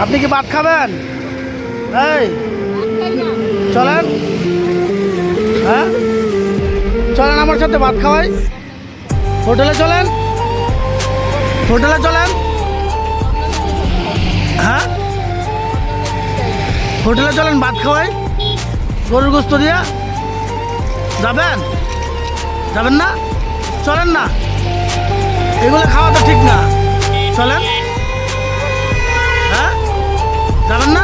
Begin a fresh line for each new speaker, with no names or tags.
আপনি কি ভাত খাবেন? এই চলেন, হ্যাঁ চলেন আমার সাথে ভাত খাওয়াই। হোটেলে চলেন, হোটেলে চলেন। হ্যাঁ হোটেলে চলেন, ভাত খাওয়াই গরুর গোস্ত দিয়া। যাবেন? যাবেন না? চলেন না, এগুলো খাওয়া তো ঠিক না। চলেন। হ্যাঁ যাবেন না?